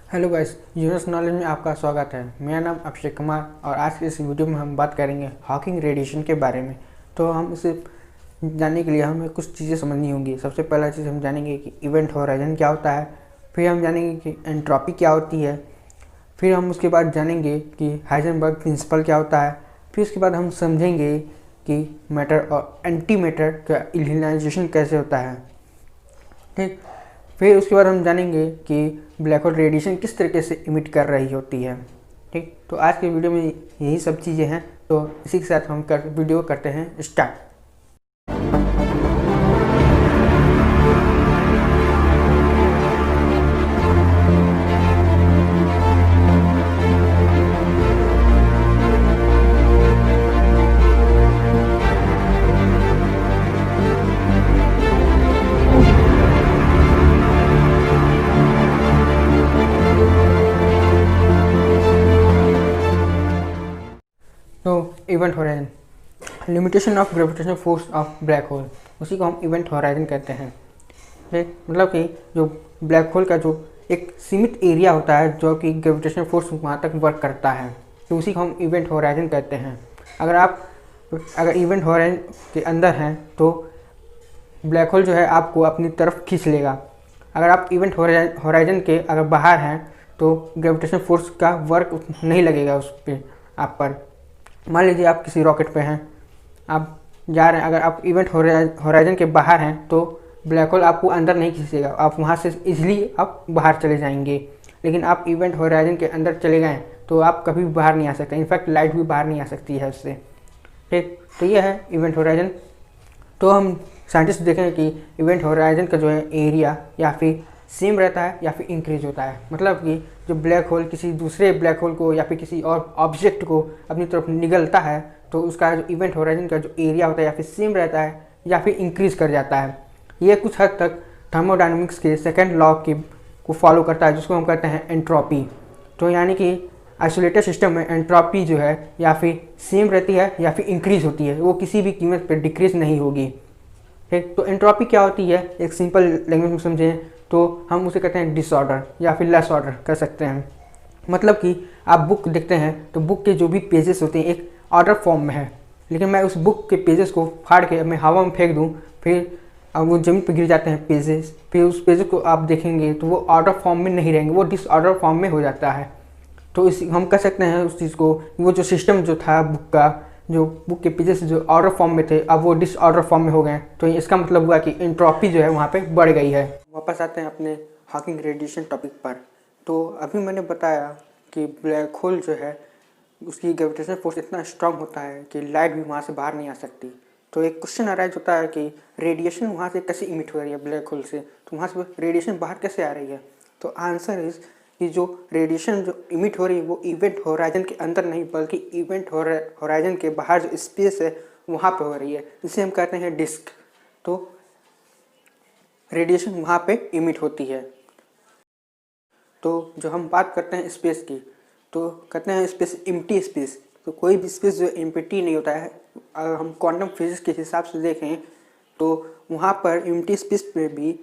Hello guys, universe knowledge में आपका स्वागत है। मेरा नाम अभिषेक कुमार और आज की इस वीडियो में हम बात करेंगे हॉकिंग रेडिएशन के बारे में। तो हम इसे जानने के लिए हमें कुछ चीज़ें समझनी होंगी। सबसे पहला चीज़ हम जानेंगे कि इवेंट होराइजन क्या होता है, फिर हम जानेंगे कि एंट्रोपी क्या होती है, फिर हम उसके बाद जानेंगे कि हाइजेनबर्ग प्रिंसिपल क्या होता है, फिर उसके बाद हम समझेंगे कि मैटर और एंटी मैटर का इलिनाइजेशन कैसे होता है। ठीक, फिर उसके बाद हम जानेंगे कि ब्लैक होल रेडिएशन किस तरीके से इमिट कर रही होती है। ठीक, तो आज के वीडियो में यही सब चीज़ें हैं। तो इसी के साथ हम वीडियो करते हैं स्टार्ट। तो event horizon, limitation of gravitational force of black hole, उसी को हम इवेंट होराइजन कहते हैं। ठीक, मतलब कि जो ब्लैक होल का जो एक सीमित एरिया होता है जो कि ग्रेविटेशनल फोर्स वहाँ तक वर्क करता है, तो उसी को हम इवेंट होराइजन कहते हैं। अगर इवेंट होराइजन के अंदर हैं तो ब्लैक होल जो है आपको अपनी तरफ खींच लेगा। अगर आप इवेंट होराइजन के अगर बाहर हैं तो ग्रेविटेशनल फोर्स का वर्क नहीं लगेगा उस पर आप पर। मान लीजिए आप किसी रॉकेट पे हैं, आप जा रहे हैं, अगर आप इवेंट होराइजन के बाहर हैं तो ब्लैक होल आपको अंदर नहीं खींचेगा, आप वहाँ से इजीली आप बाहर चले जाएंगे। लेकिन आप इवेंट होराइजन के अंदर चले गए तो आप कभी भी बाहर नहीं आ सकते, इनफैक्ट लाइट भी बाहर नहीं आ सकती है उससे। ठीक, तो ये है इवेंट होराइजन। तो हम साइंटिस्ट देखें कि इवेंट होराइजन का जो है एरिया या फिर सेम रहता है या फिर इंक्रीज होता है। मतलब कि जो ब्लैक होल किसी दूसरे ब्लैक होल को या फिर किसी और ऑब्जेक्ट को अपनी तरफ निगलता है तो उसका जो इवेंट होराइजन का जो एरिया होता है या फिर सेम रहता है या फिर इंक्रीज कर जाता है। ये कुछ हद तक थर्मोडायनामिक्स के सेकेंड लॉ को फॉलो करता है, जिसको हम कहते हैं एंट्रोपी। तो यानी कि आइसोलेटेड सिस्टम में एंट्रोपी जो है या फिर सेम रहती है या फिर इंक्रीज होती है, वो किसी भी कीमत पर डिक्रीज नहीं होगी। ठीक, तो एंट्रोपी क्या होती है एक सिंपल लैंग्वेज में समझें तो हम उसे कहते हैं डिसऑर्डर या फिर लेस ऑर्डर कर सकते हैं। मतलब कि आप बुक देखते हैं तो बुक के जो भी पेजेस होते हैं एक ऑर्डर फॉर्म में है, लेकिन मैं उस बुक के पेजेस को फाड़ के मैं हवा में फेंक दूं, फिर अब वो ज़मीन पर गिर जाते हैं पेजेस, फिर उस पेजेस को आप देखेंगे तो वो ऑर्डर फॉर्म में नहीं रहेंगे, वो डिसऑर्डर फॉर्म में हो जाता है। तो इस हम कह सकते हैं उस चीज़ को, वो जो सिस्टम जो था बुक का, जो बुक के पेजेस जो ऑर्डर फॉर्म में थे अब वो डिसऑर्डर फॉर्म में हो गए। तो इसका मतलब हुआ कि एंट्रोपी जो है वहाँ पे बढ़ गई है। वापस आते हैं अपने हॉकिंग रेडिएशन टॉपिक पर। तो अभी मैंने बताया कि ब्लैक होल जो है उसकी ग्रेविटेशनल फोर्स इतना स्ट्रांग होता है कि लाइट भी वहाँ से बाहर नहीं आ सकती। तो एक क्वेश्चन अराइज होता है कि रेडिएशन वहाँ से कैसे इमिट हो रही है ब्लैक होल से, तो वहाँ से रेडिएशन बाहर कैसे आ रही है। तो आंसर इज कि जो रेडिएशन जो इमिट हो रही है वो इवेंट होराइजन के अंदर नहीं बल्कि इवेंट होराइजन के बाहर जो स्पेस है वहाँ पे हो रही है, जिसे हम कहते हैं डिस्क। तो रेडिएशन वहाँ पे इमिट होती है। तो जो हम बात करते हैं स्पेस की, तो कहते हैं स्पेस एम्प्टी स्पेस। तो कोई भी स्पेस जो एम्प्टी नहीं होता है, अगर हम क्वांटम फिजिक्स के हिसाब से देखें तो वहाँ पर एम्प्टी स्पेस में भी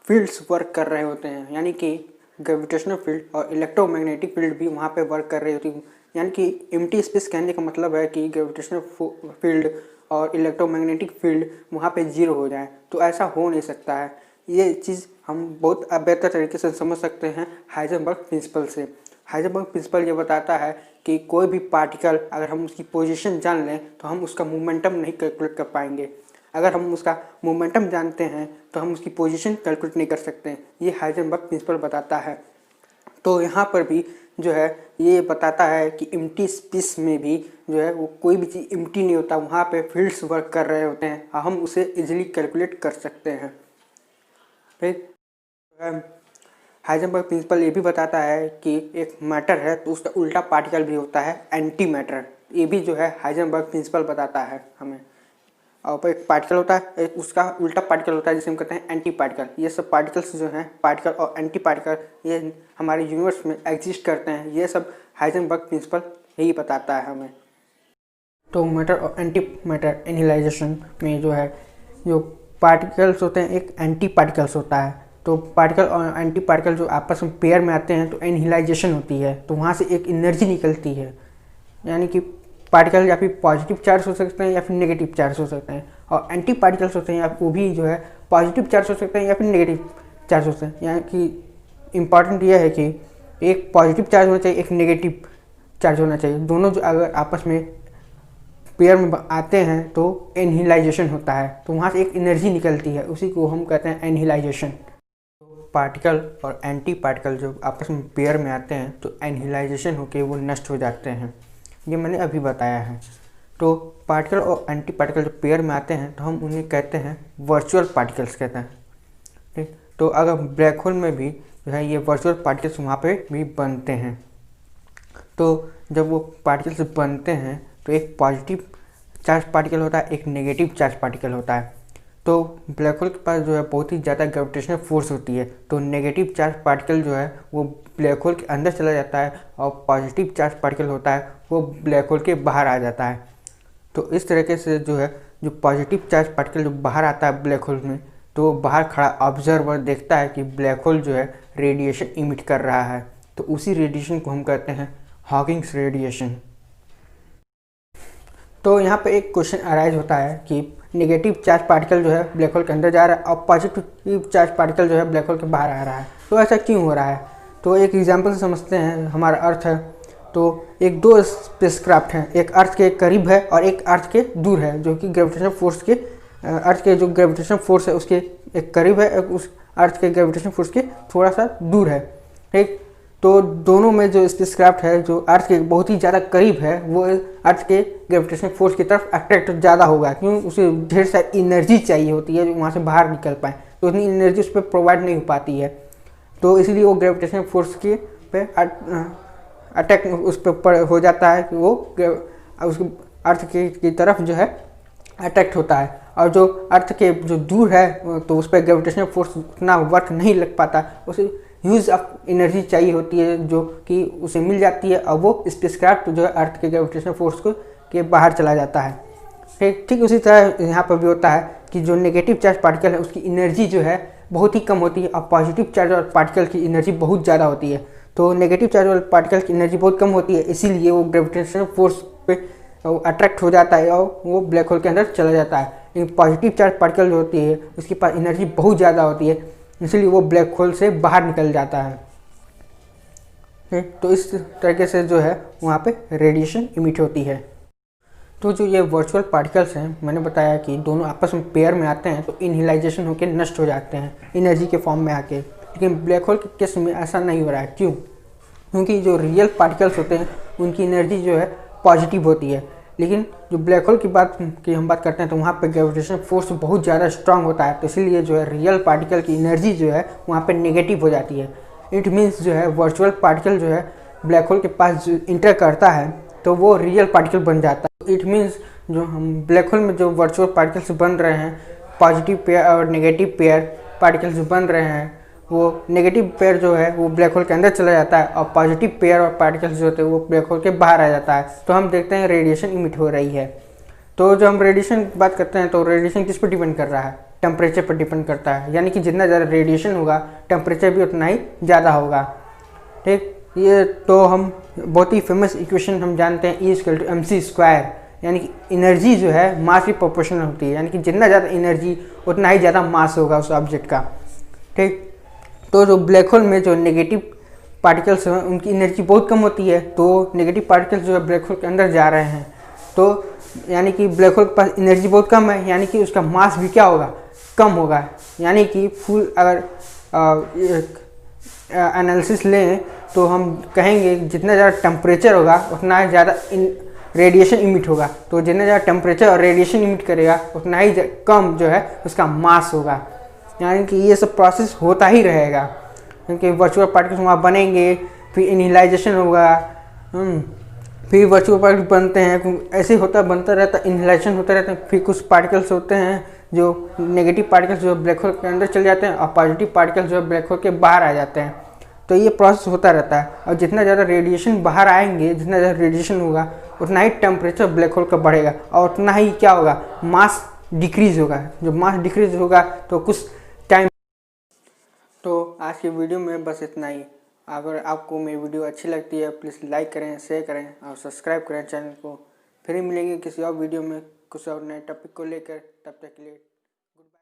फील्ड्स वर्क कर रहे होते हैं, यानी कि ग्रेविटेशनल फील्ड और इलेक्ट्रोमैग्नेटिक फील्ड भी वहाँ पे वर्क कर रही होती है। यानी कि एम्प्टी स्पेस कहने का मतलब है कि ग्रेविटेशनल फील्ड और इलेक्ट्रोमैग्नेटिक फील्ड वहाँ पे जीरो हो जाए, तो ऐसा हो नहीं सकता है। ये चीज़ हम बहुत बेहतर तरीके से समझ सकते हैं हाइजेनबर्ग प्रिंसिपल से। हाइजेनबर्ग प्रिंसिपल ये बताता है कि कोई भी पार्टिकल अगर हम उसकी पोजीशन जान लें तो हम उसका मोमेंटम नहीं कैलकुलेट कर पाएंगे। अगर हम उसका मोमेंटम जानते हैं तो हम उसकी पोजीशन कैलकुलेट नहीं कर सकते हैं। ये हाइजेनबर्ग प्रिंसिपल बताता है। तो यहाँ पर भी जो है ये बताता है कि एम्प्टी स्पेस में भी जो है वो कोई भी चीज़ एम्प्टी नहीं होता, वहाँ पे फील्ड्स वर्क कर रहे होते हैं, हम उसे इजीली कैलकुलेट कर सकते हैं। ठीक, हाइजेनबर्ग प्रिंसिपल ये भी बताता है कि एक मैटर है तो उसका उल्टा पार्टिकल भी होता है एंटी मैटर। ये भी जो है हाइजेनबर्ग प्रिंसिपल बताता है हमें। और एक पार्टिकल होता है, एक उसका उल्टा पार्टिकल होता है जिसे हम कहते हैं एंटी पार्टिकल। ये सब पार्टिकल्स जो हैं, पार्टिकल और एंटी पार्टिकल, ये हमारे यूनिवर्स में एग्जिस्ट करते हैं। ये सब हाइजेनबर्ग प्रिंसिपल यही बताता है हमें। तो मैटर और एंटी मैटर एनालाइजेशन में जो है जो पार्टिकल्स होते हैं एक एंटी पार्टिकल्स होता है, तो पार्टिकल और एंटी पार्टिकल जो आपस में पेयर में आते हैं तो एनहिलाइजेशन होती है, तो वहाँ से एक एनर्जी निकलती है, यानी कि पार्टिकल या फिर पॉजिटिव चार्ज हो सकते हैं या फिर नेगेटिव चार्ज हो सकते हैं, और एंटी पार्टिकल्स होते हैं वो भी जो है पॉजिटिव चार्ज हो सकते हैं या फिर नेगेटिव चार्ज हो सकते हैं। यानी कि इम्पॉर्टेंट यह है कि एक पॉजिटिव चार्ज होना चाहिए, एक नेगेटिव चार्ज होना चाहिए। दोनों जो अगर आपस में पेयर में आते हैं तो एनहिलाइजेशन होता है, तो वहाँ से एक एनर्जी निकलती है, उसी को हम कहते हैं एनहिलाइजेशन। पार्टिकल और एंटी पार्टिकल जो आपस में पेयर में आते हैं तो एनहिलाइजेशन होकर वो नष्ट हो जाते हैं, ये मैंने अभी बताया है। तो पार्टिकल और एंटी पार्टिकल जो पेयर में आते हैं तो हम उन्हें कहते हैं वर्चुअल पार्टिकल्स कहते हैं, ठीक। तो अगर ब्लैक होल में भी जो है ये वर्चुअल पार्टिकल्स वहाँ पे भी बनते हैं। तो जब वो पार्टिकल्स बनते हैं तो एक पॉजिटिव चार्ज पार्टिकल होता है, एक नेगेटिव चार्ज पार्टिकल होता है। तो ब्लैक होल के पास जो है बहुत ही ज़्यादा ग्रेविटेशनल फोर्स होती है, तो नेगेटिव चार्ज पार्टिकल जो है वो ब्लैक होल के अंदर चला जाता है, और पॉजिटिव चार्ज पार्टिकल होता है वो ब्लैक होल के बाहर आ जाता है। तो इस तरीके से जो है जो पॉजिटिव चार्ज पार्टिकल जो बाहर आता है ब्लैक होल में, तो बाहर खड़ा ऑब्जर्वर देखता है कि ब्लैक होल जो है रेडिएशन इमिट कर रहा है, तो उसी रेडिएशन को हम कहते हैं हॉकिंग्स रेडिएशन। तो यहाँ पे एक क्वेश्चन अराइज होता है कि नेगेटिव चार्ज पार्टिकल जो है ब्लैक होल के अंदर जा रहा है और पॉजिटिव चार्ज पार्टिकल जो है ब्लैक होल के बाहर आ रहा है, तो ऐसा क्यों हो रहा है। तो एक एग्जांपल से समझते हैं। हमारा अर्थ है, तो एक दो स्पेसक्राफ्ट हैं, एक अर्थ के करीब है और एक अर्थ के दूर है, जो कि ग्रेविटेशनल फोर्स के अर्थ के जो ग्रेविटेशनल फोर्स है उसके एक करीब है, उस अर्थ के ग्रेविटेशनल फोर्स के थोड़ा सा दूर है, ठीक। तो दोनों में जो स्पेसक्राफ्ट है जो अर्थ के बहुत ही ज़्यादा करीब है वो अर्थ के ग्रेविटेशनल फोर्स की तरफ अट्रैक्ट ज़्यादा होगा, क्यों, उसे ढेर सारी एनर्जी चाहिए होती है जो वहाँ से बाहर निकल पाए, तो उतनी एनर्जी उस पर प्रोवाइड नहीं हो पाती है, तो इसलिए वो ग्रेविटेशनल फोर्स के पे अटैक उस पर हो जाता है कि वो उस अर्थ की तरफ जो है अट्रैक्ट होता है। और जो अर्थ के जो दूर है तो उस पर ग्रेविटेशनल फोर्स उतना वर्क नहीं लग पाता, उसे ह्यूज ऑफ एनर्जी चाहिए होती है जो कि उसे मिल जाती है, और वो स्पेसक्राफ्ट जो है अर्थ के ग्रेविटेशनल फोर्स को के बाहर चला जाता है, ठीक। उसी तरह यहाँ पर भी होता है कि जो नेगेटिव चार्ज पार्टिकल है उसकी एनर्जी जो है बहुत ही कम होती है, और पॉजिटिव चार्ज और पार्टिकल की एनर्जी बहुत ज़्यादा होती है। तो नेगेटिव चार्ज और पार्टिकल की एनर्जी बहुत कम होती है, इसीलिए वो ग्रेविटेशनल फोर्स पे अट्रैक्ट हो जाता है और वो ब्लैक होल के अंदर चला जाता है। लेकिन पॉजिटिव चार्ज पार्टिकल जो होती है उसके पास एनर्जी बहुत ज़्यादा होती है, इसलिए वो ब्लैक होल से बाहर निकल जाता है, तो इस तरीके से जो है वहाँ पे रेडिएशन इमिट होती है। तो जो ये वर्चुअल पार्टिकल्स हैं, मैंने बताया कि दोनों आपस में पेयर में आते हैं तो इनहिलाइजेशन होकर नष्ट हो जाते हैं एनर्जी के फॉर्म में आके, लेकिन ब्लैक होल के केस में ऐसा नहीं हो रहा है। क्यों? क्योंकि जो रियल पार्टिकल्स होते हैं उनकी एनर्जी जो है पॉजिटिव होती है, लेकिन जो ब्लैक होल की हम बात करते हैं तो वहाँ पे ग्रेविटेशन फोर्स बहुत ज़्यादा स्ट्रांग होता है, तो इसलिए जो है रियल पार्टिकल की एनर्जी जो है वहाँ पे नेगेटिव हो जाती है। इट मीन्स जो है वर्चुअल पार्टिकल जो है ब्लैक होल के पास जो इंटर करता है तो वो रियल पार्टिकल बन जाता है। इट मीन्स जो हम ब्लैक होल में जो वर्चुअल पार्टिकल्स बन रहे हैं, पॉजिटिव पेयर और नेगेटिव पेयर पार्टिकल्स जो बन रहे हैं, वो नेगेटिव पेयर जो है वो ब्लैक होल के अंदर चला जाता है और पॉजिटिव पेयर और पार्टिकल्स जो होते हैं वो ब्लैक होल के बाहर आ जाता है। तो हम देखते हैं रेडिएशन इमिट हो रही है। तो जो हम रेडिएशन की बात करते हैं तो रेडिएशन किस पर डिपेंड कर रहा है? टेम्परेचर पर डिपेंड करता है, यानी कि जितना ज़्यादा रेडिएशन होगा टेम्परेचर भी उतना ही ज़्यादा होगा, ठीक। ये तो हम बहुत ही फेमस इक्वेशन हम जानते हैं, E=mc², यानी कि एनर्जी जो है मास की प्रोपोर्शनल होती है, यानी कि जितना ज़्यादा एनर्जी उतना ही ज़्यादा मास होगा उस ऑब्जेक्ट का, ठीक। तो जो ब्लैक होल में जो नेगेटिव पार्टिकल्स हैं उनकी एनर्जी बहुत कम होती है, तो नेगेटिव पार्टिकल्स जो है ब्लैक होल के अंदर जा रहे हैं, तो यानी कि ब्लैक होल के पास एनर्जी बहुत कम है, यानी कि उसका मास भी क्या होगा? कम होगा। यानी कि फुल अगर एनालिसिस लें तो हम कहेंगे जितना ज़्यादा टेम्परेचर होगा उतना ज़्यादा रेडिएशन इमिट होगा, तो जितना ज़्यादा टेम्परेचर और रेडिएशन इमिट करेगा उतना ही कम जो है उसका मास होगा। यानी कि ये सब प्रोसेस होता ही रहेगा, क्योंकि वर्चुअल पार्टिकल्स वहाँ बनेंगे, फिर इनहिलाइजेशन होगा, फिर वर्चुअल पार्टिकल्स बनते हैं, ऐसे होता बनता रहता, इनहिलाइजेशन होता रहता है। फिर कुछ पार्टिकल्स होते हैं जो नेगेटिव पार्टिकल्स जो ब्लैक होल के अंदर चले जाते हैं और पॉजिटिव पार्टिकल्स जो ब्लैक होल के बाहर आ जाते हैं, तो ये प्रोसेस होता रहता है। और जितना ज़्यादा रेडिएशन बाहर आएंगे, जितना ज़्यादा रेडिएशन होगा उतना ही टेम्परेचर ब्लैक होल का बढ़ेगा और उतना ही क्या होगा? मास डिक्रीज होगा। जो मास डिक्रीज होगा तो कुछ टाइम तो आज की वीडियो में बस इतना ही। अगर आपको मेरी वीडियो अच्छी लगती है प्लीज़ लाइक करें, शेयर करें और सब्सक्राइब करें चैनल को। फिर मिलेंगे किसी और वीडियो में कुछ और नए टॉपिक को लेकर। तब तक के लिए